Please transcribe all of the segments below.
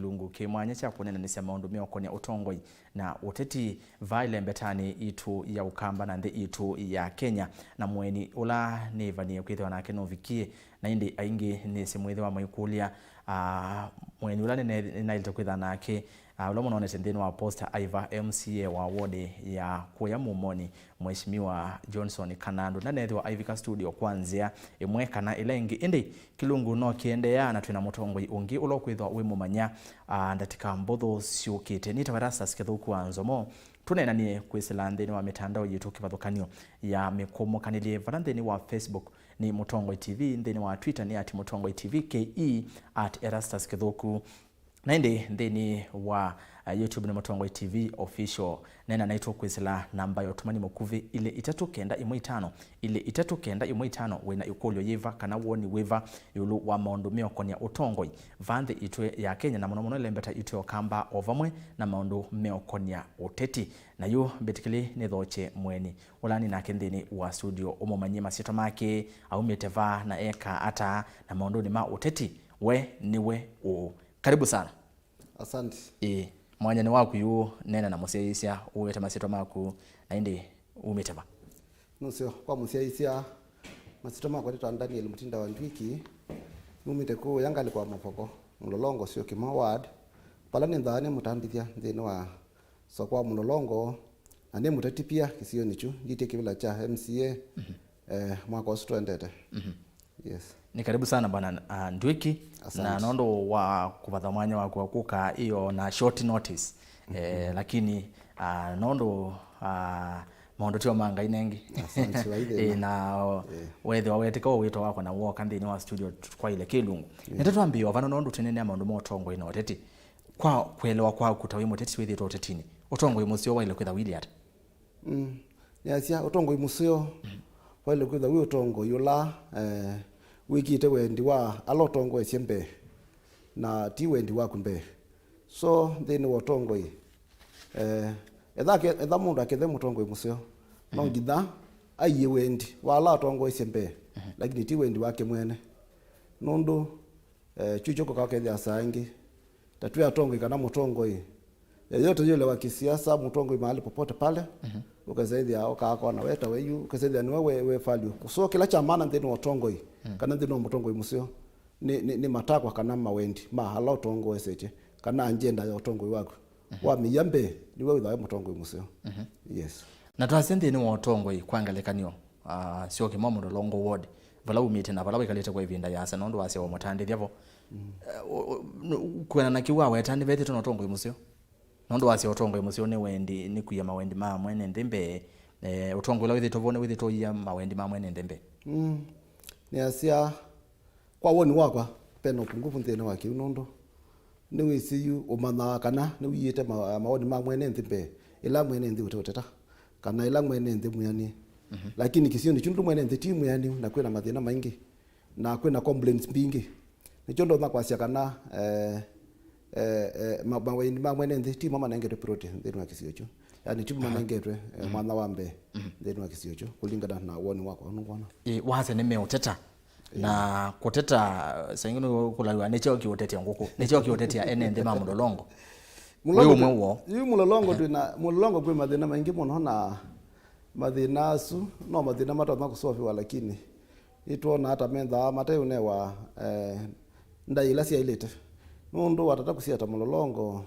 lungu kimwanya cha kunena nisia maundu meokonia Utongoi na Uteti vaile mbetani itu ya Ukamba na nthi itu ya Kenya na mweni ula ni vanie kwithwa nake no vikie na indi aingi ni simwithwa maikulia mweni ula ni ilito kwitha nake ula muno ndeni wa poster Iva MCA wa ward ya Kuya Mumoni Mheshimiwa Johnson Kanandu na nethwa Ivika studio kwanzia imwe kana ilengi indi kilungu no kiendea na twina Mutongoi ungi ulo kwithwa wi mumanya ndatika mbotho ciukite ni tawarasa sikethuku anzomo tunenanie kwisila nthini wa mitandao yitu kivathukanio ya mikomokanile varanthini wa Facebook ni Utongoi TV, nthini wa Twitter ni @Utongoi TV KE @Erastus Kithuku na nthini wa YouTube ni Utongoi TV official nena naitwa kwisila namba ya utumani mukuvi ile 3915 ile 3915 wena ikolyo yiva kana woni wiva yulu wa maundu meokonia Utongoi vanthi itwe ya Kenya na muno lembeta itwe Okamba ovamwe na maundu meokonia Uteti na yu betikili ni thoche mweni ulani na kendini wa studio umumanyi masito make au meteva na eka ata na maundu ni ma Uteti we niwe karibu sana. Asante. Mwanyani waku yu nena na musiaisia uweta masito maku na indi umeteba. Nusio kwa musiaisia masito maku watu Daniel Mutinda wa Ndwiki numite ku yangali kwa mapoko mulolongo sio kima ward pala ni ndani mutambithia nthini wa so kwa mulolongo na ni Muteti pia kisio nichu ngite kibila cha MCA mwaka wa 2020. Yes. Ni karibu sana bwana Ndwiki. Asante. Na nondo wa kuvatha mwanya wa kuka hiyo na short notice. Lakini nondo maondo tio manga inengi. Asante waide. Na wethi wawetika wito wako na woka nthini wa studio kwa ile kilungu. Netatuambia vano nondo tunene maondo mo Utongoi na Uteti. Kwa kuelewa kwa kutawi Muteti withi to Utetini. Utongoi musio wa ile kwitha wili ata. Niasia Utongoi musio wa ile kwitha wi Utongoi yula wikite wendi wa Utongoi siembe na ti wendi wa kumbe so thini wa Utongoi etha mundu akethe Utongoi musio no ngitha aiye wendi wa Utongoi siembe lakini ti wendi wake mwene nundu chuchoko kakethia sangi tatwe Utongoi kana Utongoi yote yule wa kisiasa Utongoi mahali popote pale ukazaidia ukakona weta weyu ukazaidia ni we value so kila cha maana nthini wa Utongoi kana nthini wa Utongoi musio ni matakwa kana mawendi mahala Utongoi seche kana agenda ya Utongoi wako wa miyambe ni wewe wa Utongoi musio. Yes. Na twasende ni wa Utongoi kwangalekanio sio kimo mulolongo ward vala umite na vala wikalete kwa ivinda yasa nondo wase wa mutandi lyavo kwena na kiwa wetani vete tono Utongoi musio nondo wase Utongoi musio ni wendi ni kuya mawendi ma mwene ndembe Utongoi la withi tovone withi to ya mawendi ma mwene ndembe. Ni asia kwa woni wakwa peno pungufu nthini wa kiunondo ni wisiyu umana kana ni wiyete maoni ma mwene ndembe ila mwene ndi utoteta kana ila mwene ndi muyani lakini kisio ni chundu mwene ndi timu yani na kwena mathina maingi na kwena complaints bingi ni chondo na kwasia kana mawendi ma mwene ndi timu mama nengete protein nthini wa kisio chu yani timu mama nengetwe mwana wa mbe nthini wa kisio chu kulingana na woni wakwa nungwana wase nime uteta na kuteta saingino kulaliwa necho kiutetia nguku necho kiutetia ene ndema mulolongo mulolongo twina mulolongo kwe mathina maingi muno na mathina su no mathina matona kusolve lakini ituona hata mentha matayune wa ndaila cia ilete nundu watata kusiata mulolongo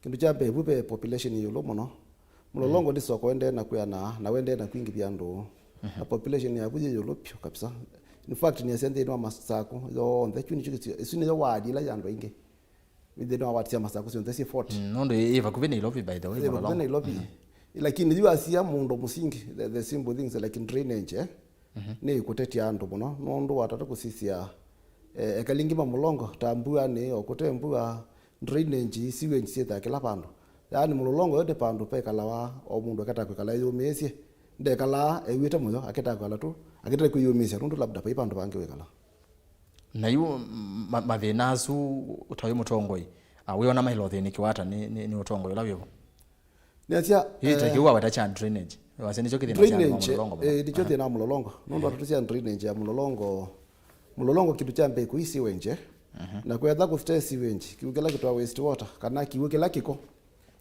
kindu cha bebupe population yulo muno mulolongo ndisoko ende na kuya na wende na kwingi byandu na population ya buje yulo pyo kabisa. In fact ni asende no masako yo ndechu ni chukiti isuni yo wadi la yandu inge withe no watia masako sio ndesi 40 nondo eva kuveni lobby by the way mulolongo lobby lakini yu asia mundo musingi the simple things like drainage ni kutetia andu muno nondo watata kusisia ekalingima mulongo tambua ni okutembua drainage sewage sita kila pando yani mulolongo yote pando pe kalawa o mundu akata kala yo mesie ndekala ewite moyo aketa kala tu akita kuyumisa rundu labda pa ipando bange wekala na yu mathina su utawi Utongoi wiona mahilo thini kiwata ni Utongoi la wivo ni atia hita kiwa wata cha drainage wase nicho kithina cha mulolongo ndicho thina mulolongo nundu atutia drainage ya mulolongo kitu cha mbe kuisi wenje na kwetha ku stay sewage kiukela kitwa waste water kana kiukela kiko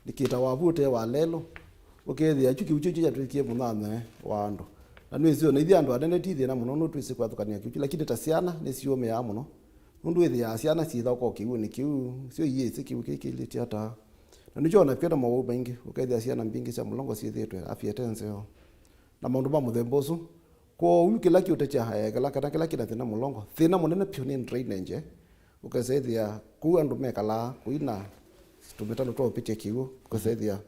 nikita wavute wa lelo ukethia chu kiuchu ya twikie munana wa andu na nwisio na ithia andu anene tithia na muno no twisi kwathukania kiuchu lakini ta ciana ni ciume ya muno nundu ithia ciana citha ko kiu ni kiu cio yesi kiu kikiliti ata na nicho na pia mawu maingi ukethia ciana mbingi cia mulongo cithitwe afya tenseo na maundu ma muthembosu ko ukila kiu tacha kala kana kila kina thina mulongo thina munene pio ni drainage ukethia ku andu mekala kuina tumetano to piche kiu ukethia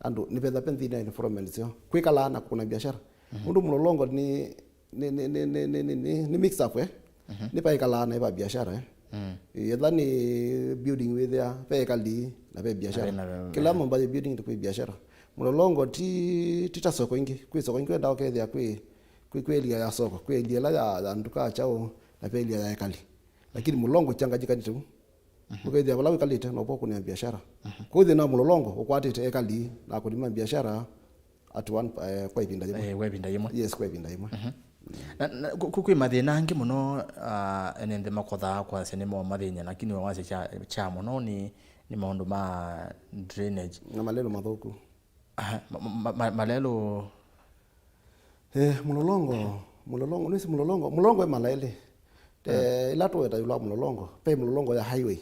andu ni petha penthina environment cio kwikala na kuna biashara mundu mulolongo ni mix up ni paikala na biashara yetha ni building with there paikali na biashara kila mambo ya building kwa biashara mulolongo ti soko ingi kwi soko ingi ndao kethia kwelia ya soko kwelia la ya nduka chao na pelia ya kali lakini mulolongo changanyika tu ukethia bala wikalite no poko ni biashara kwa hiyo na mulolongo ukwatite ekali na kulima biashara at one kwa ibinda yimwe webinda yimwe yes kwa ibinda yimwe kukwi mathina angi muno enende makotha kwa senemo mathinya lakini wase cha muno ni maundu ma drainage na malelo mathuku malelo mulolongo malele ila tuweta yula mulolongo pe mulolongo ya highway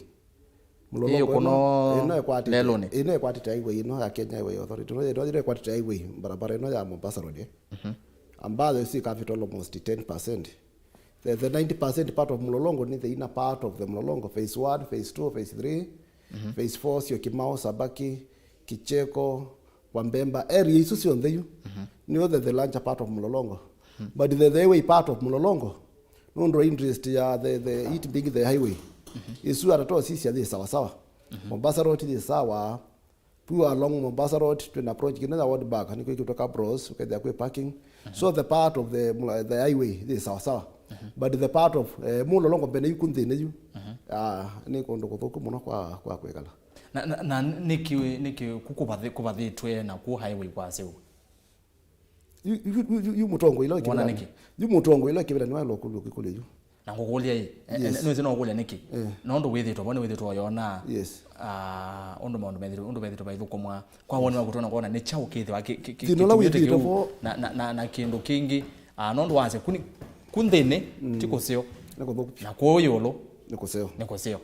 mulolongo no lelo ni ino ekwati highway ino ya Kenya Highway Authority no ekwati highway barabara ino ya Mombasa Road ambayo is capital almost 10%. The 90% part of mulolongo ni the inner part of the mulolongo phase 1 phase 2 phase 3 phase 4 sio Kimao Sabaki Kicheko Wambemba area isu sio ntheyu ni the larger part of mulolongo but the highway part of mulolongo no interest ya the it big the highway isu atato sisi ya sawa sawa Mombasa Road is sawa pu along Mombasa Road to approach kinaweza ward back ni kutoka Bros ukenda kwa parking so the part of the highway is sawa but the part of mulolongo bene yukunthi ne yu ni kondo kuthuku muno kwa kwekala na niki kukubathitwe na ku highway kwa seu yu mutongo ilo kibira yu mutongo ilo kibira ni walo kule yu na ngukulia hii no zino ngukulia niki na ndo withitwa bone withitwa yona yes ondo maundu methitwa baithukumwa kwa woni wa kutona kuona ni chau kithi wa tinola withitwa na kindu kingi no ndo wase kunthine tikusio na kuyulu nikusio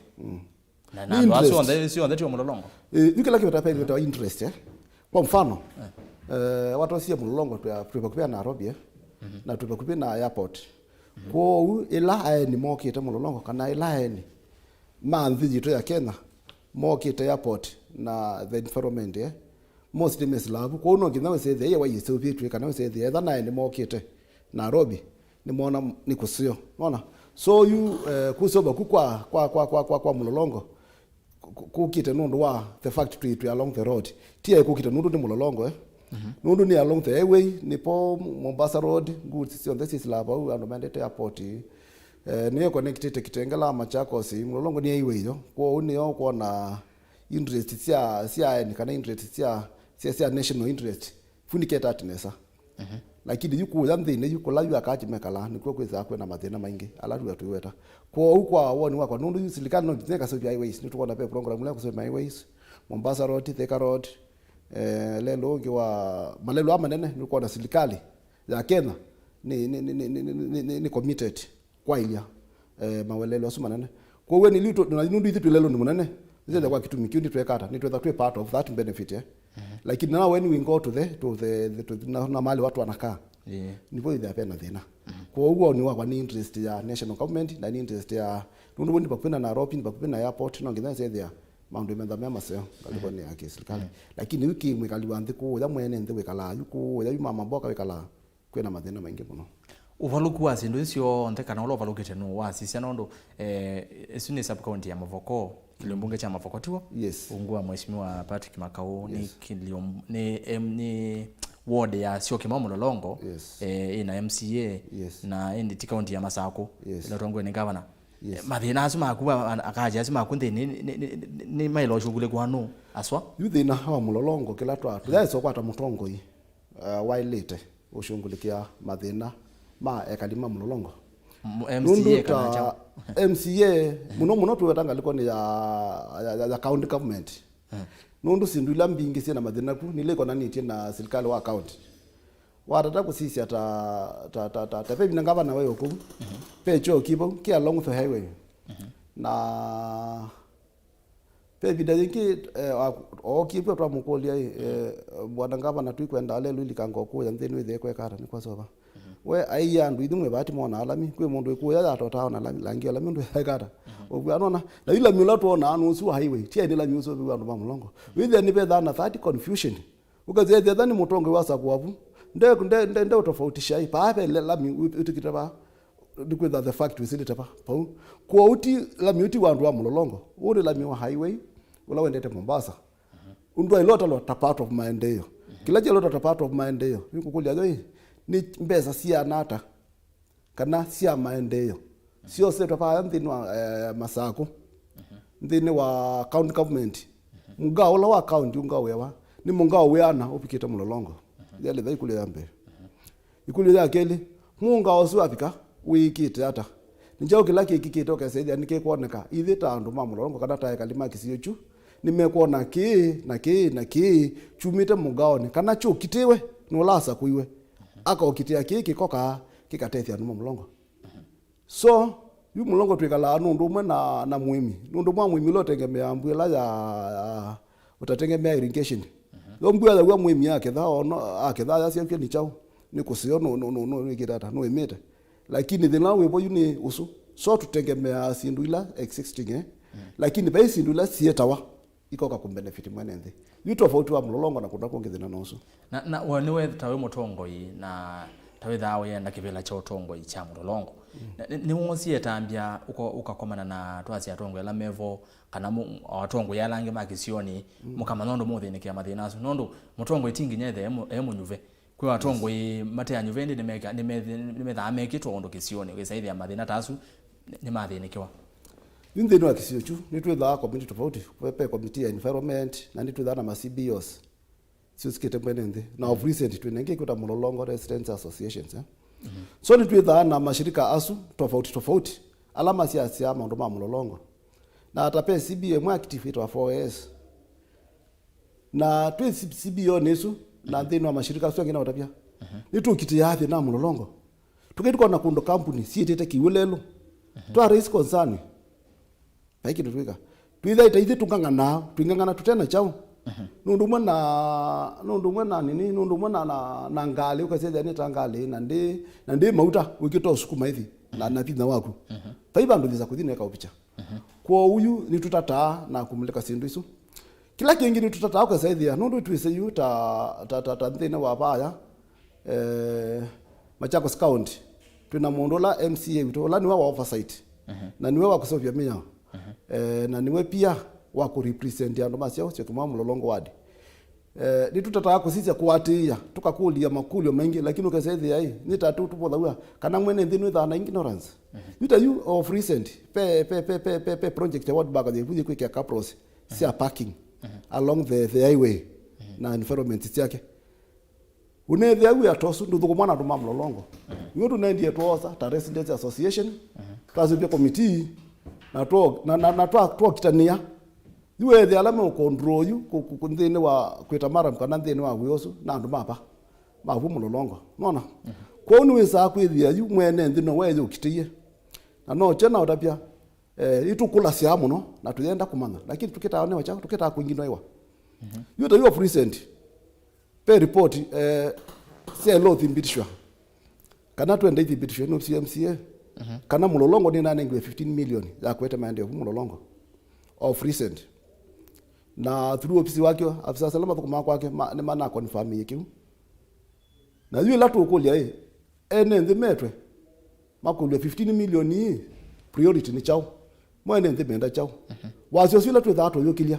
na ndo aso sio ndio mulolongo yukila kitu hapa ile interest kwa mfano watu sio mulolongo tupa na Nairobi na tupa na airport kwa ila ni mokite mulolongo kana ila ni manthi jitu ya Kenya mokite airport na the environment mostly meslavu kwa uno ngina wese the wa yiso pitu kana wese the etha na ni mokite Nairobi ni mona ni kusio unaona so you kusoba kwa mulolongo kukite nundu wa the factory to along the road tia kukite nundu ni mulolongo nundu ni along the highway nipo Mombasa Road goods on this is lava and mandate airport ni connected kitengela Machakos mulolongo ni highway yo kwa unio kwa na interest sia ni kana interest sia national interest fundicate atnesa lakini yuko yamthine yuko la yuakachi mekala ni kwa kweza kwena mathina maingi alatu atuweta kwa huko woni wakwa nundu silikani no neka so highways ni tukona pe program la kusema highways Mombasa Road Thika Road lelo ngiwa malelo ama nene nilikuwa na serikali ya Kenya ni committed kwa ilia mawelelo asuma nene kwa wewe nilito na nundu ithu lelo ni munene zile kwa kitu mikindi tuwekata ni to part of that benefit lakini now when we go to na mali watu wanakaa ndipo ile hapana thina kwa hiyo ni wa ni interest ya national government na ni interest ya nundu ndi bakupenda na Nairobi bakupenda na airport no ngina say there maundu menda mema sio kalikuwa ni yake serikali lakini wiki mwekaliwa ndiko ya mwene ndwe kala yuko ya mama mboka wekala kwena mathina maingi muno uvaluku wa sindu icio ntekana ulo uvalukite nu wa sisia nondo isuni sub county ya Mavoko kilimbunge cha Mavoko tuo yes ungua mheshimiwa Patrick Makau ni ward ya sio Kimau Mulolongo ina MCA na indi county ya Masako ile rongo ni governor mathina asuma kuba akaja asuma kunde ni mailo shugule kwanu aswa yuthina hawa Mulolongo kila twatu thaiso kwata mutongo wailite ushungulikia mathina ma ekalima Mulolongo MCA kana chao MCA muno tuwetanga liko ni ya county government nundu sindu ila mbingi sina mathina ku nileko na nitie na serikali wa county watata kusisi ta pe bina ngava na wewe ku pe cho kibo ki along the highway na pe bida yinki o kibo twa mukolia bwana ngava na tuikwenda ale luli kango ku ya nthini withe kwekara ni kwa soba we aiya ndu ithumwe bati mona alami kwi mundu ikuya ya tota na langi alami ndu hekata obwa anona na ila mula tuona anu su highway tia ni la nyuso bi wandu mamulongo withe ni betha na 30 confusion ukaze thani mutongo wasa kwapu nde utofautisha pa la mi utikitaba ndikwetha the fact wisite pa kwa uti la mi uti wandu mamulongo uri la mi wa highway ula wendete Mombasa undwa ilota lo part of maendeleo kila jelo lo part of maendeleo nikukulia joi ni mbesa sia nata kana sia maendeleo sio seto pa nthini wa Masako nthini wa county government mungao la wa county ungao wewa ni mungao weana upikite mulolongo yale dai kule yambe ikule ya keli mungao sio apika wikite hata njao kila kikito kesaidia nike kuoneka ithi tandu mamulolongo kana tae kalima kisiyo chu nimekuona ki chumite mungao ni kana chu kitiwe nolasa kuiwe aka okitia kiki koka kikatethia numa mulongo so yu mulongo twikala nundu mwe na muimi nundu mwa muimi lo tegemea mbwela ya utategemea irrigation lo mbwela wa muimi yake tha ono aketha ya siamfia ni chao ni kusio no ikitata no emete lakini thina wepo yuni usu so tutegemea sindula existing lakini bai sindula sietawa ikoka kumbenefit mwene nthi yu tofauti wa mulolongo na kunda kuongethana noso na waniwe tawe mutongoi na tawe dawe yenda kivela cha utongoi cha mulolongo ni wonsie tambia ukakomana na twasi atongo la mevo kana atongo yalange makisioni mukamanondo muthe ni kia mathina so nondo mutongo itingi nyethe emunyuve kwa atongo mate ya nyuve ndi nimetha kitwa ondo kisioni wesaidi ya mathina tasu ni mathina kiwa nthini wa kisio chu nitwetha community tofauti pepe committee ya environment na nitwetha na CBOs sio sikete mwene nthi na of recent twinenge kuta mulolongo residents associations so nitwetha na mashirika asu tofauti alama sia maundu ma mulolongo na atape CBO mwa activate wa 4S na twe CBO nesu na nthini wa mashirika asu ngina utapia nitukiti yathi na mulolongo tukitiko na kundo company sietete kiwelelo twa raise concern paiki tutwika tuithaita ithi twingangana tutena chao nundu mwe na ngali ukasethia ni tangali na ndi mauta wikito sukuma ithi na pina waku paiba ndo liza kuthina ka upicha kwa uyu ni tutata na kumulika sindu isu kila kingi ni tutata ukasethia nundu twise yu ta nthina wa baya Machakos County tuna mundu la MCA wito la niwe wa oversight na niwe wa kusovya minya na niwe pia wa ku represent ya ndo masio sio kama mulolongo wadi ni tutataka kusisia kuatia tukakulia makulio mengi lakini ukasaidia hii ni tatu tupo dhawa kana mwene ndinu tha na ignorance yuta you of recent pe project award baga de kuje kweka kapros sia parking along the highway na environment yake unethia wi atosu ndu mwana ndo mamulolongo yotu nendie tosa ta residents association twazibia committee na twa kitania iwe the alama control you kunthini wa kwita mara kana nthini wa gwiyosu na andu mapa mavu mulolongo nona kwa unu wisa kwithia yu mwene nthino wewe ukitie na no chena utapia itukula sia muno na tuyenda kumanga lakini tukita one wacha tukita kuingino iwa you the of recent pe report say law thimbitishwa kana twende thimbitishwa no CMCA kana mulolongo ni nane 15 million ya kweta maendeleo mulolongo of recent na through ofisi wake afisa salama kwa kwake ni maana confirm yiki na yule latu ukulia ene ndemetwe makulwe 15 million hii priority ni chao mwene ndemenda chao wasio sila tu that yokilia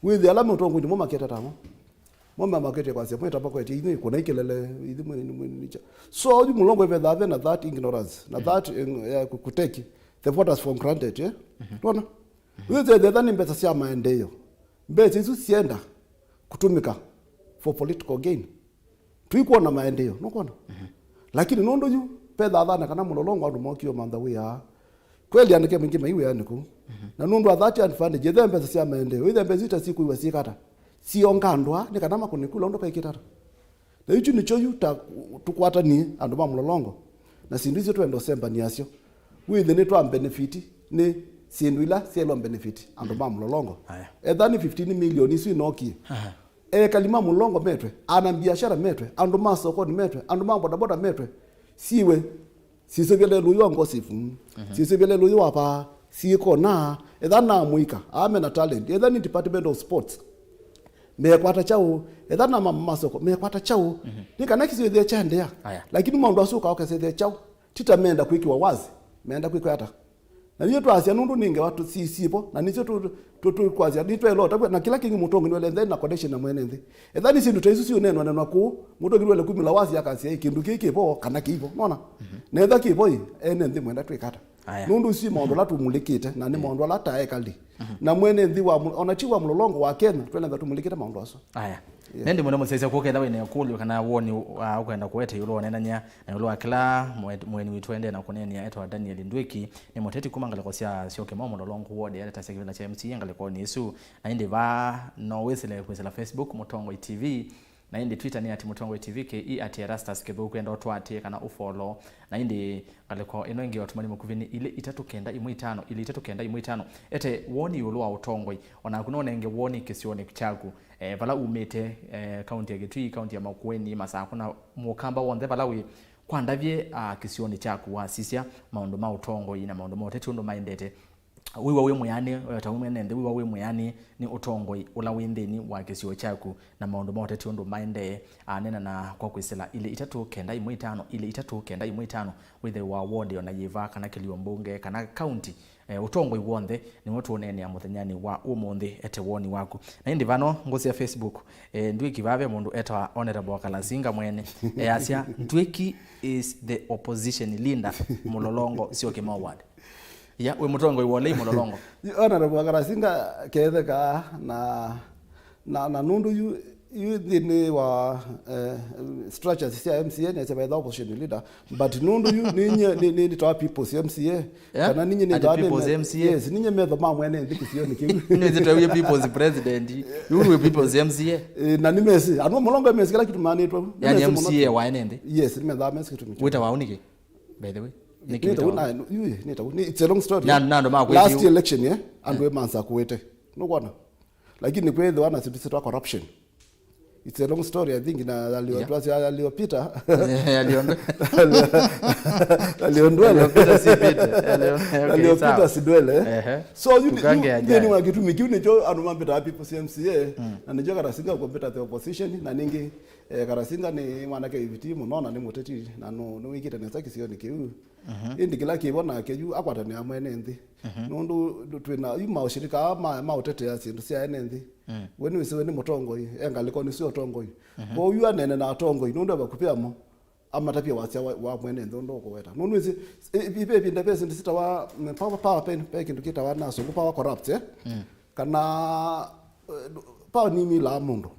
with the alama utongo ndi mama keta tamo mama makete kwa sababu tabako eti ni kuna ikelele idi mwene cha so you mulongo even that that ignorance na that kuteki the voters for granted tuona wewe the than mbesa sia maendeleo mbesa hizo sienda kutumika for political gain tuiko na maendeleo unaona lakini nondo yu pedha athana kana mulolongo andu mokio mantha wia kweli andike mingi maiwe aniku na nundu athati anfande jethe mbesa cia mende withe mbesa ita siku iwa sikata siongandwa ni kana makunikula ndo kaikitara na ichu nicho yuta tukwatani andu ma mulolongo na sindu icio twendo semba ni acio withe ni twa benefit ni sindu ila cielo benefit andu ma mulolongo ethani 15 million icio inoki kalima mulolongo metwe ana biashara metwe andu ma sokoni metwe andu ma bodaboda metwe siwe sisebele luyo ngosifu sisebele luyo apa siko na ethana muika amena talent ethani department of sports me kwata chao ethana masoko me kwata chao nikana kisio the chandea lakini maundu asuka okese the chao titamenda kwikiwa wazi meenda kwiko hata na hiyo twasia nundu ninge watu sisipo na nicho tu kwazia ditwe lota na kila kingi mutongo nwele then na connection na mwene nthi ethani sindu taisu sio neno neno ku mutongo nwele kumila wazi akasia ikindu kiki po kana kivo unaona na etha kivo ene nthi mwenda twikata nundu si maundu la tumulikite na ni maundu la taekali na mwene nthi wa onachiwa mulolongo wa Kenya twenda tumulikite maundu aso Nendi mwene musese kuketha wene kulu kana woni ukwenda kuwete yulo onenanya na yulo akila mweni witwende na kunenia etwa Daniel Ndwiki ni muteti kumangala kwa sia kemo mulolongo wode ya tase kivila cha MC ngale kwa nisu na indi va no wesele kwesela Facebook Utongoi TV na indi Twitter ni @Utongoi TV ke @Erastus kebu kwenda otwate kana ufollow na indi ngale kwa eno ingi watumani mukuvini ile 395 ile 395 ete woni yulo wa Utongoi ona kunone nge woni kisione chaku vala umete county ya Gitui county ya Makueni masa kuna mukamba wonde vala wi kwandavye kisioni chaku wa sisia maundu ma Utongoi na maundu motete ndo maendete wiwa we muyani tamume nende wiwa we muyani ni Utongoi ula windeni wa kisio chaku na maundu motete ndo maende nena na kwa kwisela ile 395 ile 395 with wa ward ona yiva kana Kiliombunge kana county Utongoi wonde ni watu onene ya muthenyani wa umonde ete woni waku na indi vano ngosi ya Facebook Ndwiki vave mundu eta honorable Kalasinga mwene asia Ndwiki is the opposition leader mulolongo sio kema ward ya we Mutongoi wole mulolongo honorable Kalasinga ketheka na nundu you ni wa structures cia MCA ni sema the opposition leader but nundu you ni to people's MCA kana ninyi ni people's MCA yes ninyi metho ma mwene ndiki sio ni kingu ni the people's president you we people's MCA na ni mesi anu mulongo mesi kila kitu mani to yani MCA wa nende yes ni metho mesi kitu mimi wita waunike by the way ni it's a long story na ndo ma last election and we mansa kuwete no kwana lakini kwa the one sisi to corruption. It's a long story, I think, na aliyopita. Aliyopita sidwele. So you ni wakitu mikiuni cho anumambita people CMCA na nijo Karasinga kumpita the opposition na ningi Karasinga ni mwanake iviti munona ni muteti na no wikita nesa kisio nikiu. Indi kila kibona keju akwatani amwene nthi. Nundu twina yuma ushirika ma utete ya sindu cia nthi. Weni wise weni Mutongoi engaliko ni sio Utongoi kwa uyu anene na Utongoi nundu abakupiamo amatapia wasia wa mwene ndondo kweta nundu wise ipe pinda pesa ndisita wa power pen pe kindu kita wa naso power corrupt kana power ni mila mundu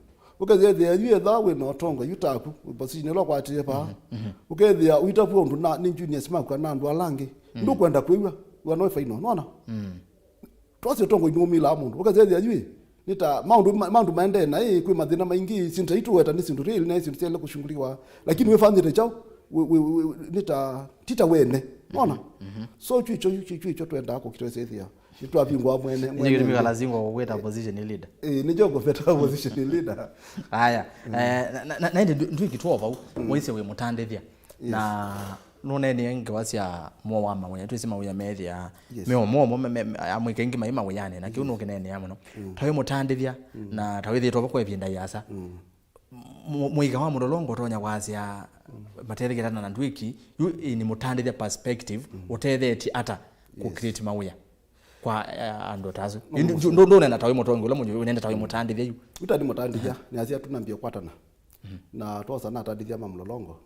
ukazethia yu tha we no Utongoi yutaku position lo kwatie pa ukethia uitapu ndu na ni junior smaku na ndu alangi ndu kwenda kwiwa wa no faino nona twasi Utongoi ni mila mundu ukazethia yu nita maundu maende na kwi mathina maingi sintaituweta ni sindu real na sindu tele kushunguliwa lakini we fandite chao nita tita wene unaona so chicho twenda ko kitwesethia nitwapingwa mwene ni Kalasinga kuweta position leader ni jogo feta position leader haya na ndio kitova mwise we mutandethia na none ni nge wasia mo wa mawanya twisema uya methia mo amwike ngi maima wayane na kiuno kinene yamuno tawe mutandithia na tawe thitwa bakwe binda yasa muiga wa mulolongo tonya wasia materegerana na Ndwiki ni mutandithia perspective utetheti ata ku create mawaya kwa ando tazo ndo na tawe mutongo ule munyu nenda tawe mutandithia yu utadi mutandithia ni asia tunambia kwatana na tosa na tandithia ma mulolongo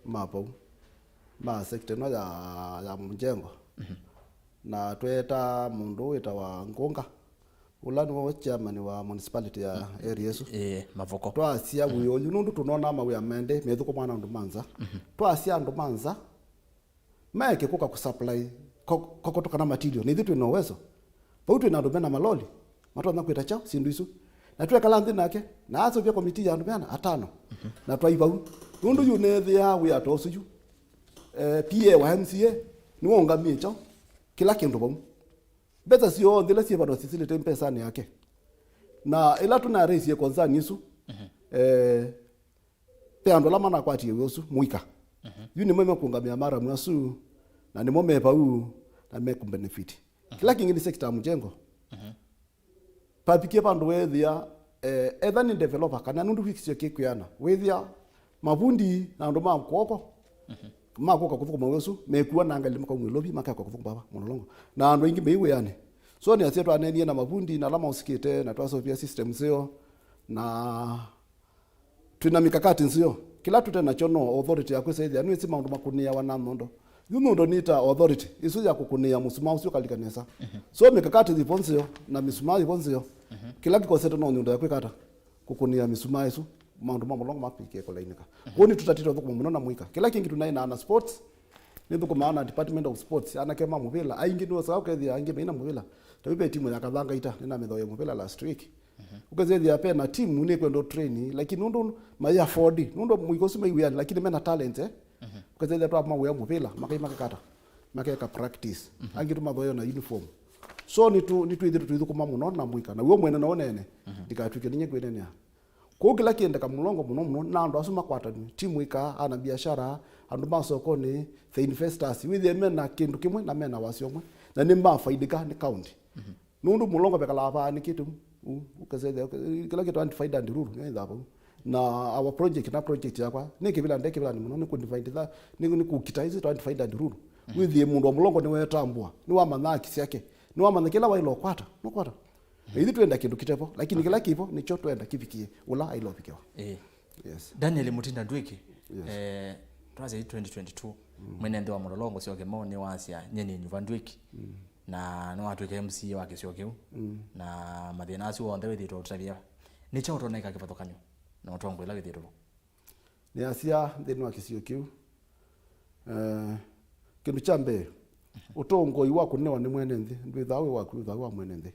mapo ma sector no ya mjengo na tweta mundu wita wa Ngunga ulani wa chairman wa municipality ya area yesu mavoko twasia buyo nundu tunona mawe amende methuko mwana ndu manza twasia ndu manza maeke kuka kusupply kokotoka na material ni thitu ina uwezo pautu ina ndomena maloli matwa kwita chao sindu isu na tuwe kala nthi nake na aso pia komiti ya ndomena atano na twaiva nundu yu nethia we atosu yu PA wa MCA ni wongamie chao kila kindu bau beta sio ndile sie bado sisile tempesa ni yake na ila tuna raise concern isu pe ando lama na kwati yosu muika yuni mweme kungamia mara mwasu na ni mweme pa na make benefit kila kingi ni sector mjengo papikie pando wethia either ni developer kana nundu fixio kikuyana wethia mabundi na ndo mamkoko makoka kuvuka mwesu mekuwa na angali mko mwilobi makaka kuvuka baba monolongo na ndo ingi meiwe yani so ni aseto anenie na mabundi na lama usikite na twaso pia system sio na tuna mikakati nsio kila tutena chono authority ya kwesa ithia nwi maundu makunia wana nondo yuno nita authority isu ya kukunia musuma usio kalikanesa so mikakati ziponsio na misuma ziponsio kila kikoseto no nyundo ya kwikata kukunia misuma isu maundu mamolongo mapike ko lainika woni tutatito thuko muno na muika kila kingi tunaina na sports ni thuko maana department of sports ana kema muvila aingi no sawa kethia aingi meina muvila tabibe timu ya kathanga ita nina methoya muvila last week ukazethia pe na timu ni kwendo train lakini ndo maya afford ndo muiko sima iwe lakini mena talent ukazethia tu mawea muvila makata makeka practice aingi tu mathoya na uniform so ni tu ithu muno na muika na uo mwene na onene ndikatwike ninye kwenene ko kila kienda kamulongo muno na ndo asuma kwatani timu ika ana biashara andu masokoni the investors with them na kindu kimwe na mena wasiomwe na nimba faidika ni county nundu mulongo bekala ba ni kitu ukazede kila kitu anti faida ndiruru ni dhapo na our project yakwa ni kibila ndeke bila ni muno ni kundivide that ni kukitaizi to anti faida ndiruru with them mundu mulongo ni wetambua ni wa manaki yake ni wa manaki la wailo kwata no kwata hizi tuenda kindu kitepo lakini kila kipo ni cho tuenda kifikie ula ailofikiwa yes Daniel Mutinda Ndwiki twaze 2022 mwenendo wa mulolongo sio kemo ni wasia nyeni nyuva Ndwiki na no atweke MC wake sio kiu na mathinaci wonde withito tutabia ni cha utoneka kipathokanyo na utongo ila withito ni asia thini wa kisio kiu kindu cha mbe utongo iwa kunewa ni mwene nthi ndwithawe wa mwene nthi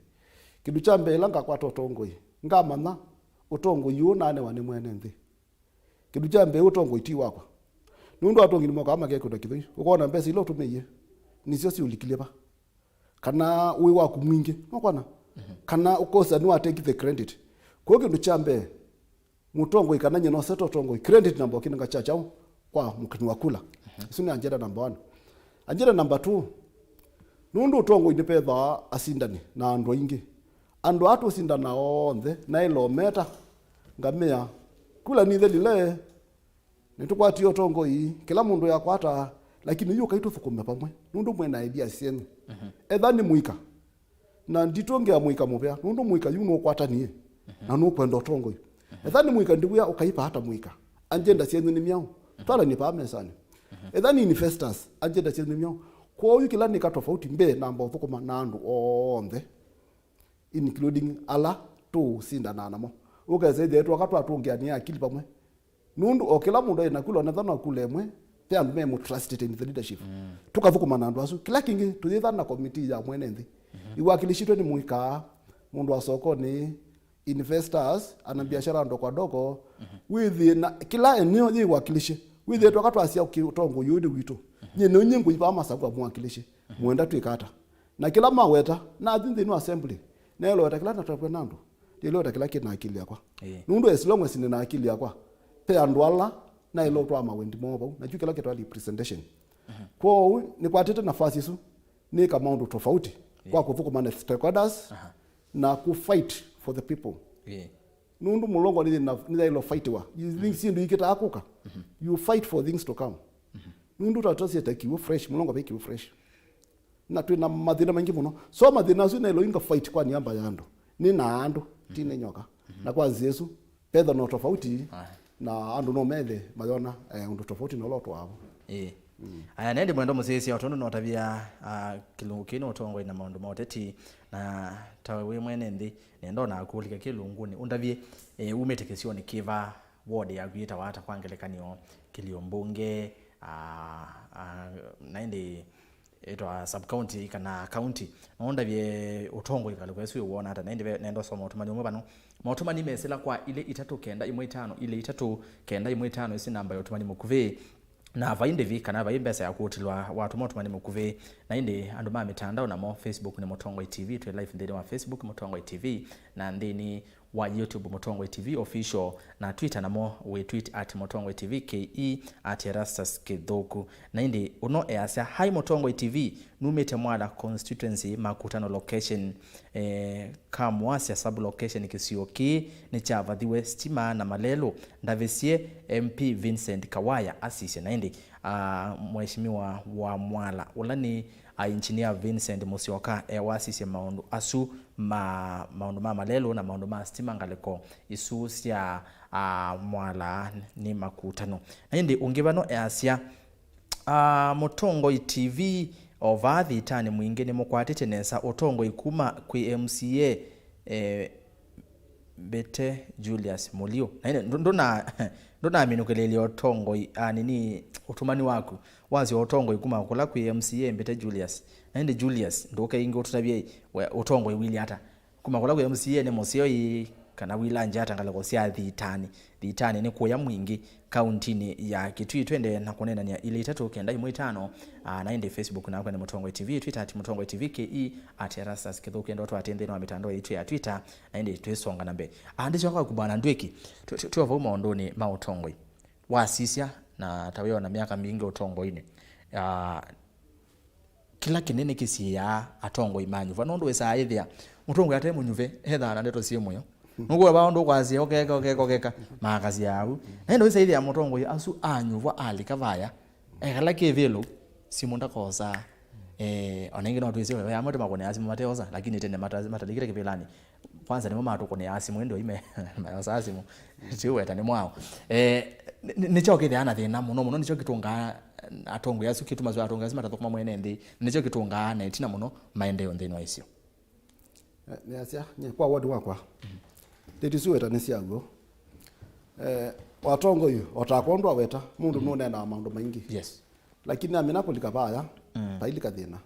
kindu cha mbele ngakwata utongoi ngamana utongoi unane wane mwene nthi kindu cha mbele utongoi ti wakwa nundu atongi ni moka make kuda kithoi ukona mbesa ilo tumeye nisio si ulikilepa kana uwe waku mwingi nokwana kana ukosa ni take the credit kwa kindu cha mbele mutongoi kana nyeno seto utongoi credit number kinanga cha chao kwa mukini wakula sini anjera number 1 anjera number 2 nundu utongoi ni petha asindani na andu ingi andu atu sindana onthe na ilometa ngamia kula ni thelile nitukwati utongoi kila mundu yakwata lakini yu kaitu thukume pamwe nundu mwena idea sienu ethani muika na nditongea muika mupya nundu muika yu no kwatanie na no kwenda utongoi ethani muika ndibuya ukaipa hata muika agenda sienu ni miao twala ni pa mesani ethani investors agenda sienu ni miao kwa yu kila ni katofauti mbe namba thukuma na andu onthe including ala tu sinda nanamo ukazede tu wakati atungiania akili pamwe nundu okila mundu ina kulo na thana kulemwe pe andu memo trusted in the leadership tukathukuma na andu asu kila kingi tuthitha na committee ya mwene nthi iwakilishitwe ni muika mundu wa sokoni investors ana biashara ndoko ndoko with na kila eneo yi wakilishe with it wakati asia utongo yudi witu nyene nyingu ipa masabu mwakilishe mwenda twikata na kila maweta na thindi no assembly nelo watakila na tapwe nando ndilo watakila kina akili yakwa nundu as long as ni na akili yakwa pe andwala na ilo twa mawendi mobo na jukela ketwa representation kwa ni kwatete nafasi su ni kama ndo tofauti kwa kuthukuma na stakeholders na ku fight for the people nundu mulongo ni ilo fight wa si ndu ikita akuka you fight for things to come nundu tatasi atakiwa fresh mulongo bekiwa fresh na twina mathina maingi muno so mathina su na ilo inga fight kwa niamba yando ni na andu tine nyoka na kwa Yesu pedha no tofauti na andu no methe mayona undu tofauti na lo twabo aya nende mwendo musisi otondo no tabia kilungu kino Utongoi na maundu ma uteti na tawe mwene nthi nendo na akulika kilunguni undavie umetekesio ni kiva ward ya gwita wata kwangelekanio kiliombunge naindi etwa sub county kana county nonda bye Utongoi kale kwesu uona hata naindi nendo soma utumani umwe bano mautumani mesela kwa ile 395 ile 395 isi namba ya utumani mukuve na vainde vika na vaimbesa ya kuutilwa watu motumani mukuve naindi andu ma mitandao na mo Facebook ni Utongoi TV tu live ndeni wa Facebook Utongoi TV na ndeni wa YouTube Utongoi TV official na Twitter namo we tweet @Utongoi TV ke @Erastus Kithuku na indi uno easya hi Utongoi TV numete mwala constituency makutano location kamwasya sub location kisioki ni chavathiwe stima na malelo ndavesie MP Vincent Kawaya asisi na indi mheshimiwa wa mwala ulani engineer Vincent Musyoka wasisi maundu asu maundu malelo na maundu stima ngaleko isu sia mwala ni makutano na indi ungivano easya Utongoi TV ovathi tani mwingine mukwatite nesa Utongoi kuma kwi MCA Bete Julius Mulio na ndona minukelele Utongoi nini utumani waku wazi Utongoi kuma kula kwi MCA Bete Julius na ndi Julius ndoka ingi ututabye Utongoi wili hata kuma kula kwi MCA ne mosio kana wila njata ngaleko sia dhitani ni kuya mwingi countini ya Kitui twende na kunena ni ile 395 na ende Facebook na kwa ni Utongoi TV Twitter @Utongoi TV ke @Erastus Kithuku ndo watu atende na mitandao yetu ya Twitter na ende twesonga nambe ndicho kwa kubana ndweki tuwa maondoni ma Utongoi wasisia na tawewa na miaka mingi Utongoi ni kila kinene kisi ya Utongoi manyu vanondo wesa aithia Utongoi ate munyuve hetha na ndeto sie moyo nuko baondo kwazi okeka makazi yao endo wesa ithia Utongoi asu anyuva alikavaya kala kevelo simonda kosa onenge no twese ya moto makone asimu mateoza lakini tende matalikire kipelani kwanza ni mama tukone asimu ndo ime mayosa asimu tiwe tani mwao nicho kide ana thina muno nicho kitunga Atongoi asu kituma zo Atongoi asima tathokuma mwene ndi nicho kitunga na itina muno maendeleo ndeno isio niasia nye kwa wodi wakwa nditisuwe tani siago Watongoi otakondwa weta mundu none na maundu maingi yes lakini amina kulika baya pailika thina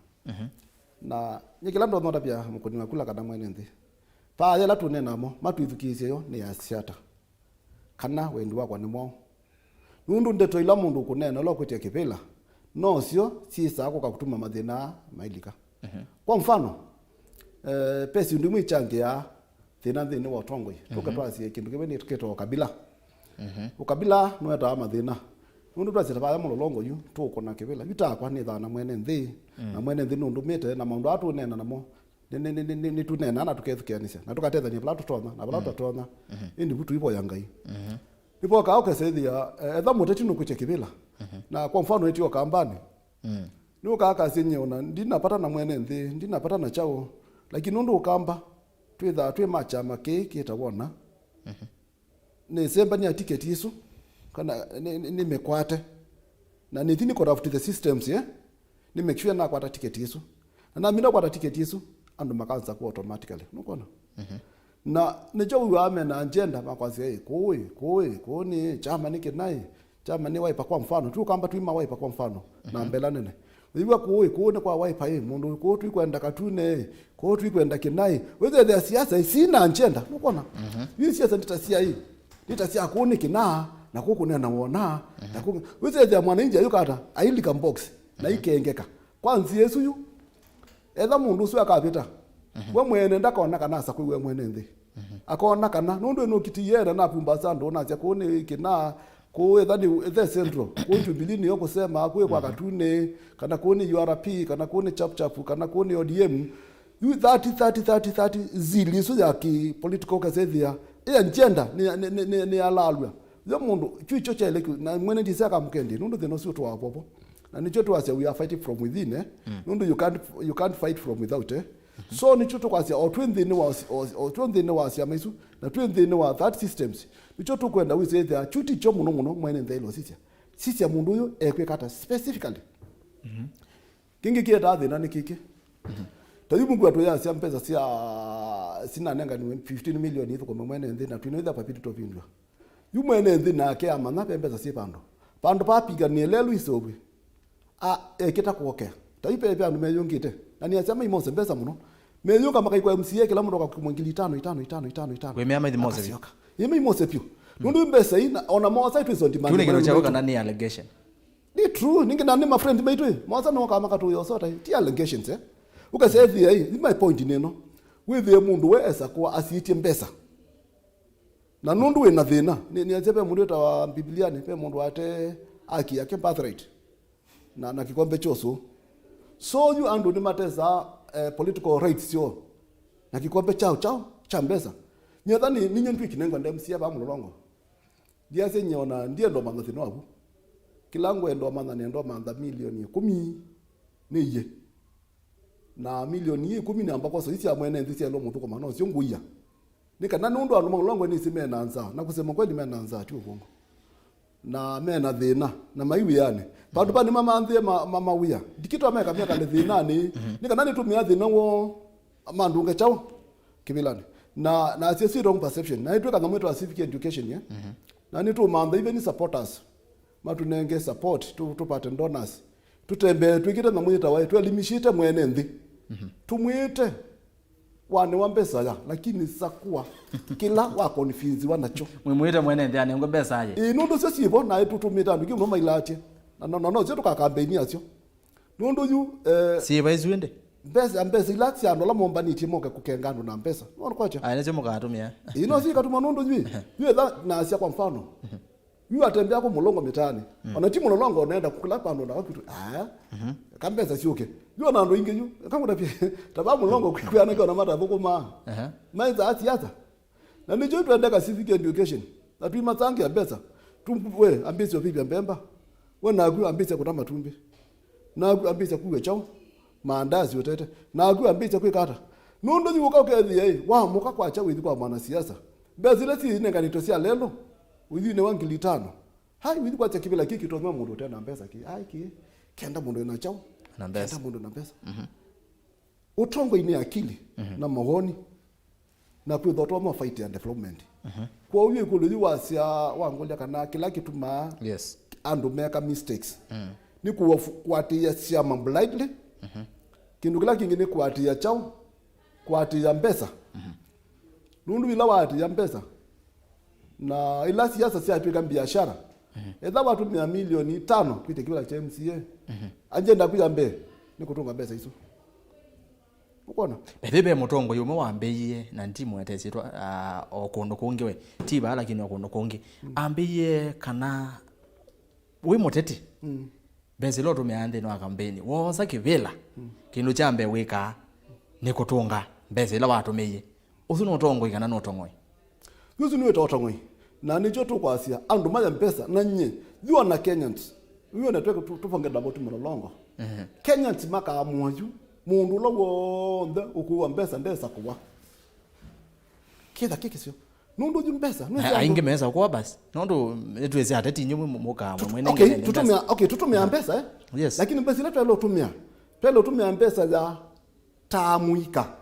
na nyikila ndo ndoda pia mukuni makula kana mwene nthi pa yela tunena mo matwithukisie yo ni asiata kana wendi wakwa ni mo nundu ndeto ila mundu kunena lo kwetia kipila no sio sisa ko kakutuma mathina mailika kwa mfano pesi ndi mwichangia thina thini wa Utongoi tukatwasie kindu kibeni tuketo kabila ukabila no eta mathina nundu twasita baya mulolongo yu tukona kibila bitakwa ni thana mwene nthi na mwene nthi nundu mite na maundu atu nena namo ni tunena na tukethukianisia na tukatethania bla tutona na bla tutona indi butu ibo yangai ibo ka okesethia etha muteti nukuche kibila na kwa mfano eti okambani ni ukaka sinye ona ndinapata na mwene nthi ndinapata na chao lakini nundu ukamba twi machama kitawona ni semba ni ticket isu kana ni mekwate na ni thini corrupt the systems ni make sure na kwata ticket isu na mina kwata ticket isu andu makanza ku automatically nukona na nijo uame na agenda makwazi kuni chama nike nai chama ni waipa kwa mfano tu kamba tu ima waipa kwa mfano na mbela nene wiwa kuone kwa waipa mundu ko tu kwenda katune ko tu kwenda kinai whether the siasa isina agenda nukona hii siasa nditasia hii nditasia kuni kina na kukunena na wona na ku whether the mwananchi ayukata ailika box na ikengeka kwanzi Yesu yu etha mundu sio akapita we mwene ndakona kana sa kwiwe mwene nthi akona kana nundu eno kitiyera na pumba sando na cia kuni kina ko ethani the central ko jubilini yo kusema kwe kwa katune kana kuni URP kana kuni chap kana kuni ODM you 30 zili so ya ki political kasethia agenda ni alalwa yo mundu chicho chele na mwene ndisaka mkendi nundu thino sio to apopo na nicho to ase we are fighting from within nundu you can't fight from without so nicho to kwasi otwendini was ya maisu na twendini wa that systems nicho to kwenda we say there chuti cho muno mwene ndelo sisi mundu yo ekwekata specifically kingi kieta thina ni kiki tayu mungu atu ya sia mpesa sia sina nenga ni 15 million hizo kwa mwene ndina twinoitha papiti topindwa yu mwene ndina ke amana pembeza si pando pandu papigania lelu isobwe ekita kuokea taipe pia numeyongite na ni asema imose mbesa muno meyonga makaikwa MCA kila mundu akakumwingili 5 we meama imose pio yeme imose pio nundu mbesa ina ona mosa itu isondi mani kile kinachoka nani allegation ni true ningi nani my friend baitwe mosa no kama katu yo sota ti allegations ukasave hii my point neno with the mundu we esa kwa asiitie mbesa na nundu we na thina ni azepe mundu ta wa Biblia ni pe mundu ate aki yake birthright na kikombe choso so you andu ni matesa political rights yo na kikombe chao cha mbesa nyathani ninyo ntwi kinengwa ndemsia ba mulolongo dia senyona ndie ndo manga thino abu kilango endo manga nendo manga milioni 10 niye na milioni 10 ni ambako so isi amwene ndisi elo mutuko mano sio nguya nika nundu anu mulolongo ni sime nanza na kusema kweli mena nanza tu bongo na mena thina na maiwi yani bandu bani mama anthie mama wia dikitu ameka miaka le thina ni nika nani tumia thina wo mandunge chao kibilani na asi wrong perception na itwe kana mwetu wa civic education na ni tu manda even supporters matunenge support tupate donors tutembe twikite na mwita wa twelimishite mwene nthi tumwite wane wa mbesa ya lakini sakuwa kila wa confuse wanacho mwimwite mwene nthi ane ngobesa aje nundu sio sibo na tutumita ndugi no mailache no sio tuka campaign acio nundu yu siba izwende mbesa ilachi anola momba ni timoke kukengano na mbesa unaona kwacha ane sio mukatumia si katuma nundu yu na asia kwa mfano yu atembea kwa mulongo mitani ona timu mulongo unaenda kukula pano na kitu kambesa sioke yu na ndo inge yu kama na pia taba mulongo kukwana kwa na mata boko maiza atiata na nijo tuendeka civic education na tuima tangi ya mbesa tumwe ambisi opipi mbemba wana agu ambisi kutama tumbi na agu ambisi kuwe chao maandazi yotete na agu ambisi kwikata nundu yuka ukethi wa muka kwa cha withi kwa mwana siasa bezile si nenga nitosia lelo withi ne 5,000 hai withi kwa cha kibila kiki tozima mundu tena mbesa ki hai ki kenda mundu na chao na mbesa mundu na mbesa Utongoi ni akili na mahoni na kwithoto ma fight and development kwa uyu ikulu wasia wangolia kana kila kitu yes andu make mistakes ni kuatia siama blindly kindu kila kingine kuatia chao kuatia mbesa nundu bila wati ya mbesa na ila siasa si apika biashara edha watu 100 milioni 5 kwite kibala cha MCA agenda kuya mbe ni kutunga mbesa hizo ukona bebe mutongo yume wambeiye na ndimu yatezitwa okondo kungi we tiba lakini okondo kungi ambiye kana we muteti bezilo tumeande no akambeni woza kivela kindu chambe wika ni kutunga bezilo watu meye usuno tongo ikana no tongoi yuzu ni totongoi na nicho tukwasia andu maya mpesa na nye you na Kenyans you na tufange dabo tumolongo Kenyans maka amwaju mundu lowo nda ukuwa mpesa ndesa kuwa kida kikisio nundu jumbesa ainge meza kwa basi nundu etweze atati nyumu muka mwene tutumia mpesa yes lakini mpesa ile tumia mpesa ya tamuika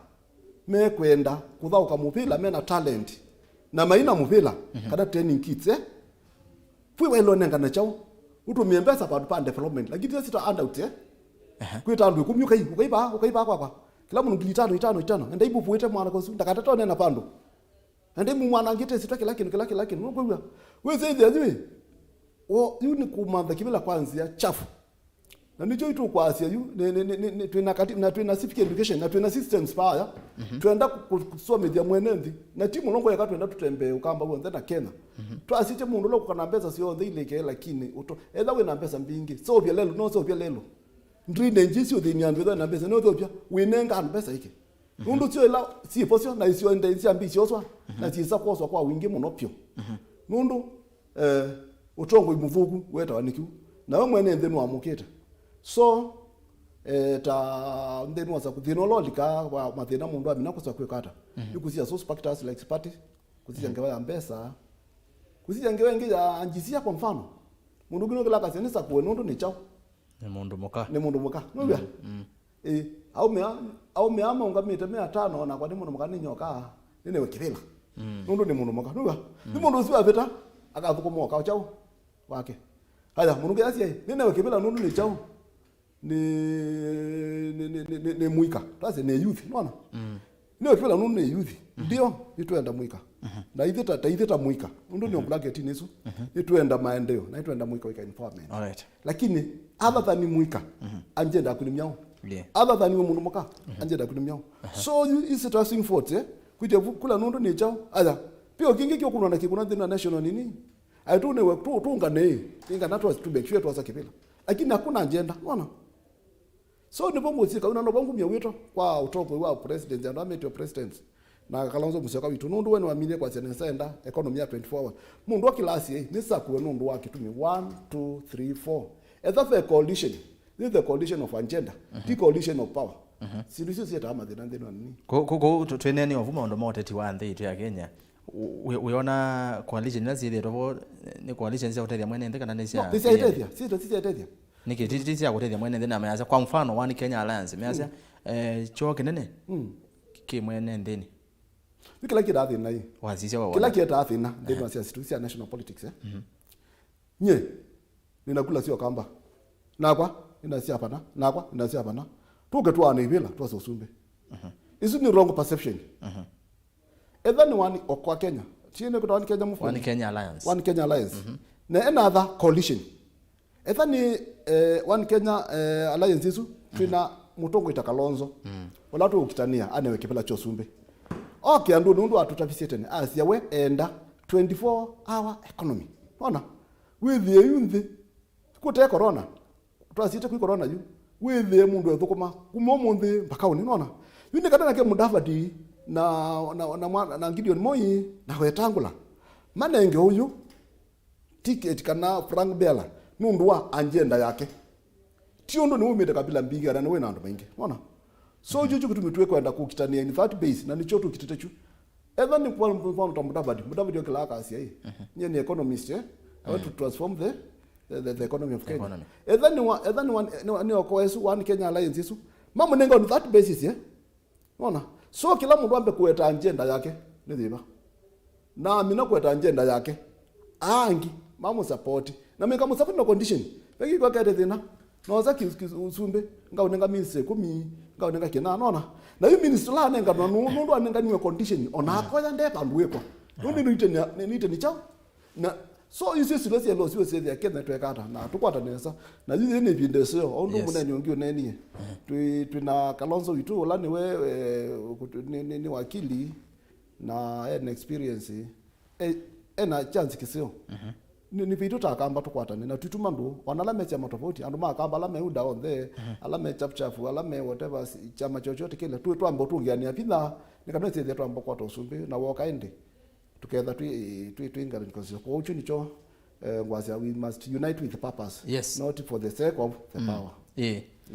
mekwenda kuthauka mupila mena talent na maina mupila kada training kits fui welo nenga na chao utumia mpesa pa development lakini sita handout kwita ndu kumyuka ukaiba kwa kila mundu 5 enda ibu puete mwana kosu ndakatata nena pando ende mu mwana ngite sitaki lakini ngwe wewe zezi yuni kumanda kibila kwanza chafu na nicho itu kwa asia yu twina civic education na twina systems paya twenda kusoma media mwenendi na timu longo yakatu twenda tutembe ukamba wonze na Kenya twasiche mundu lokho kana mbesa sio ndileke lakini edha we na mbesa mbingi so bya lelo no so bya lelo ndrinde njisio de nyandwe na mbesa no so bya winenga mbesa iki nundu sio ila si posio na sio ndezi ambisio swa na si sakoswa kwa wingi monopio nundu utongo imuvugu weta wanikiu na we mwene ndenu amuketa so ta ndenu wasa kuthinololika wa mathina mundu amina kuswa kwekata yukusia so factors like party kusija ngewa ya mbesa kusija ngewa ngi ya anjisia kwa mfano mundu gino kila kasenisa kwa nundu ni chao ni mundu muka nubya au meama ungamite 500 na kwa ni mundu muka ni nyoka nene wekirila nundu ni mundu muka nubya ni mundu usiwa vita akavuko moka chao wake haya mununge asia nene wakibela nundu ni chao ni muika tase ne youth unaona ni wakibela nundu ni youth ndio ituenda muika na ithita muika nundu ni blanket nisu ituenda maendeleo na ituenda muika wika empowerment Alright. lakini other than muika anjenda kulimyao other than mundu muka anjenda kulimyao so is it trusting forth kuja kula nundu ni chao aya pio kingi kio kuna kikuna national nini aitune we tu ngane inga natwa tu bekwe tu asakipela lakini hakuna agenda unaona so ndipo muzika unaona bangu mia wito kwa utopo wa president and amete of presidents na Kalonzo Musyoka witu nundu wenu wamile kwa senenda economy ya 24 hours mundu wa kilasi nisa kuwe nundu wa kitumi 1 2 3 4 that's a coalition. This is the coalition of agenda the coalition of power sisi sisi tama thina nini ko twenene ovuma ndo moteti wa nthi itu ya Kenya uiona coalition nazi robo ni coalition cia gutethia mwene nthi kana ni cia sisi aitethia niki titi cia gutethia mwene nthi na meaza kwa mfano One Kenya Alliance meaza cho kinene ki mwene nthini kila kitu athina hii wazisha wa kila kitu athina ndio cia national politics nye ninakula sio kamba nakwa inasia hapana nakwa inasia hapana tuke tu anaibila tu usumbe isu ni wrong perception either ni one okwa Kenya tiene kwa One Kenya mfu One Kenya Alliance na another coalition either ni One Kenya Alliance isu tuna mutongo itakalonzo wala tu ukitania anewe kipela cho sumbe okay andu nundu atutafisietene asia we enda 24 hour economy ona with the youth kute corona twasite ku corona yu with the mundu ethukuma kumomonde mpaka uni nona yune kadana ke mudavadi na Gideon Moi na wetangula manenge huyu ticket kana Frank Bella nundu wa agenda yake tiondo ni umete kabila mbiga na we nandu maingi unaona so juju kutumitwe kwenda kukitania in that base na nicho tu kititechu either ni kwa mfano mudavadi okela akasia hii ni economist I want to transform the economy of Kenya either ni okwesu One Kenya Alliance isu mama nenga on that basis unaona so kila mtu ambe kueta agenda yake ni dhiba na mina kueta agenda yake angi mama support na mimi kama support no condition begi kwa kete thina no za usumbe nga unenga minse kumi nga unenga kina naona na hiyo minister la nenga nundu anenga niwe condition ona akoya ndeka nduweko nundu ni chao na so isi silesi lo siwe sezi akena twekata na tukwata nesa na hizi ni vindeseo ondu muna nyongio neni tuna Kalonzo witu la ni we ni wakili na an experience na chance kisio ni vitu takamba tukwata na tutuma ndo wanala mecha matofauti andu makamba la meuda on the ala mecha chafu ala me whatever chama chochote kile tu ambo tungiania pitha nikamwe sezi tu ambo kwa tosumbe na woka ende together to ingana because kwa uchu nicho we must unite with purpose not for the sake of the power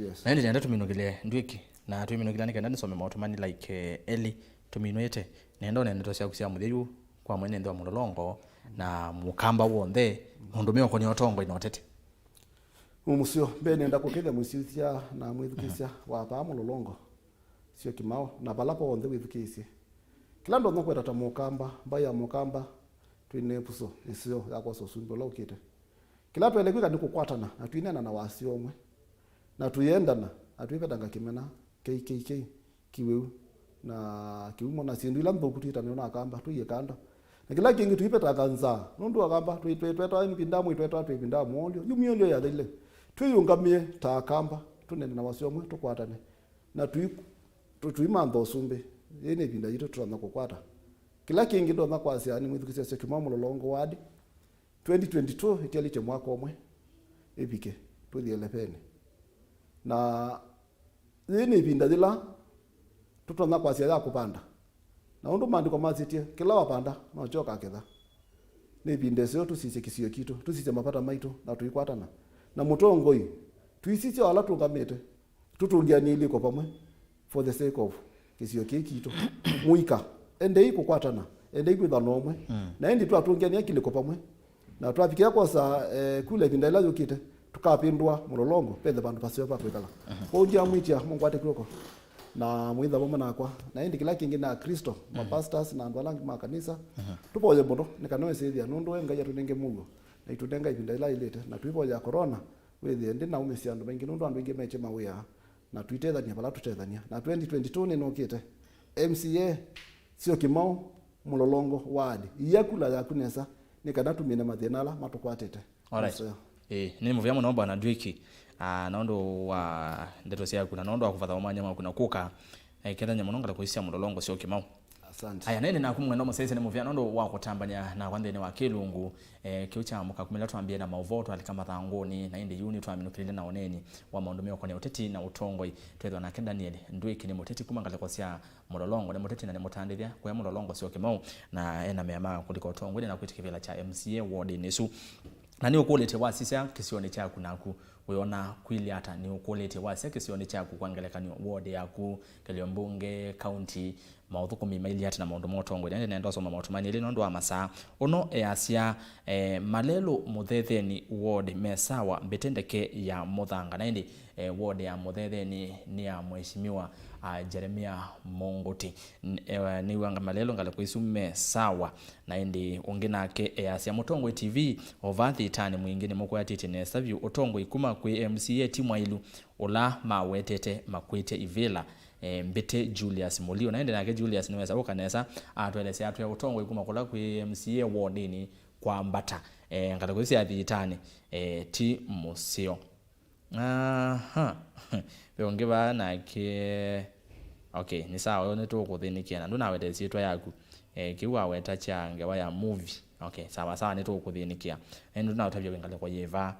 yes na ndio tuminogile ndwiki na tuminogile nikaenda nisome mautumani like eli tuminwete nendo nendo cia kusia mutheyu kwa mwene ndo mulolongo na mukamba wonthe ndumio koni Utongoi Na Uteti umusio bene nda kuketha musisia na mwithukisia wa pa mulolongo sio kimao na balapo wonthe withukisia kila ndo ngokweta ta mukamba mbaya mukamba twine puso isio yakwa so sumbo lokite kila pele kwika nikukwatana na twinena na wasi omwe na tuyendana atwipetanga kimena KKK kiweu na kiumo na sindu ila mbokutita nona akamba tuye kanda na kila kingi tuipeta kanza nundu akamba tuitweta mpindamu itweta twipindamu molio yumionio ya ile tuyungamie ta akamba tunene na wasi omwe tukwatane na tuimando sumbe yene binda yito tuanza kukwata kila kingi ndo na kwasi ani mwithukisia se kimamo lolongo wadi 2022 itiali che mwaka omwe epike tuthiele na yene binda dila tutonga kwasi ya kupanda na undu mandiko mazitie kila wapanda no choka ketha ne binde sio tusise kisio kitu tusise mapata maito na tuikwatana na Utongoi tuisise wala tungamete tutungiani ile kwa pamwe for the sake of kisio kikito muika ende iko kwatana ende iko dhanomwe na endi tu atungiani akile kwa pamwe na twafikia kwa sa kule vindala yokite tukapindwa mulolongo pende bantu pasio pa kwekala kwa njia mwitia Mungu ate kwako na mwitha bomba nakwa na endi kila kingi na Kristo ma pastors na ndwala ma kanisa tupoje bondo nikanoe sithia nundu enga ya tunenge mugo na itudenga ibinda ila ilete na tuipo ya corona wethi ndi na umesi andu bengi nundu andu ingi meche mawia na tuitethania bala tutethania na 2022 ni nokite MCA sio kimau mulolongo wadi yakula yakunesa ni kana tumine mathenala matukwatete. Alright. Ni muvya muno bwana Ndwiki naondo wa ndeto cia kuna naondo akuvatha omanya kuna kuka kenda nya munongala kuisia mulolongo sio kimau. Asante. Aya nene na kumwenda musese ni muvya naondo wa kutambanya na kwandene wa kilungu kiucha muka kumila twambie na mauvoto alikama thangoni na indi yuni twaminukirinde na oneni wa maundu kwa uteti na utongoi twethwa na kenda Daniel Ndwiki ni muteti kumangala kwa cia mulolongo ni muteti na ni mutandithia kwa mulolongo sio kimau na ena meama kuliko utongoi na kwitikivela cha MCA ward nisu na ni ukolete wasisa kisione chaku naku weona kwili hata ni ukolete wasisa kisione chaku kwangelekanyo ward yaku Keliombunge county mauthuko mimaili hata na maundu motongo nende nendo soma mautumani ile nondo amasa ono easia malelo muthetheni ward mesawa betendeke ya muthanga na indi ward ya muthetheni ni ya mheshimiwa Jeremia Mongoti ni wanga malelo ngale kuisume sawa na indi unginake easia Mutongo TV ovathi tani mwingine moko yatete ne savio Utongo ikuma kwe MCA timwailu ola mawetete makwete ivela mbete Julius Mulio na ende nake Julius niweza ukanesa atwelese atu ya Utongo ikuma kola kwe MCA wardini kwa mbata ngale kwisi athitani ti musio beongeba nake okay ni sawa yone to kuthinikia na nduna wete sitwa yaku kiwa weta change wa ya movie okay sawa sawa ni to kuthinikia nduna utabya wengale kwa yeva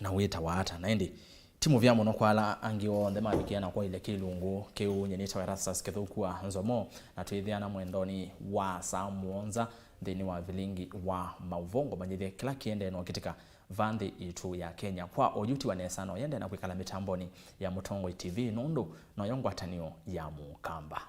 na weta wata na ndi timu vya muno kwala angio ndema bikiana kwa ile kilungu keu nyenita wa rasas kethukua nzomo na tuithiana mwendoni wa samuonza thini wa vilingi wa mauvongo manyithe kila kiende no kitika vande itu ya Kenya kwa oyuti wa nesano yende na kwikala mitamboni ya Mutongo TV nundu no yongwatanio ya mukamba.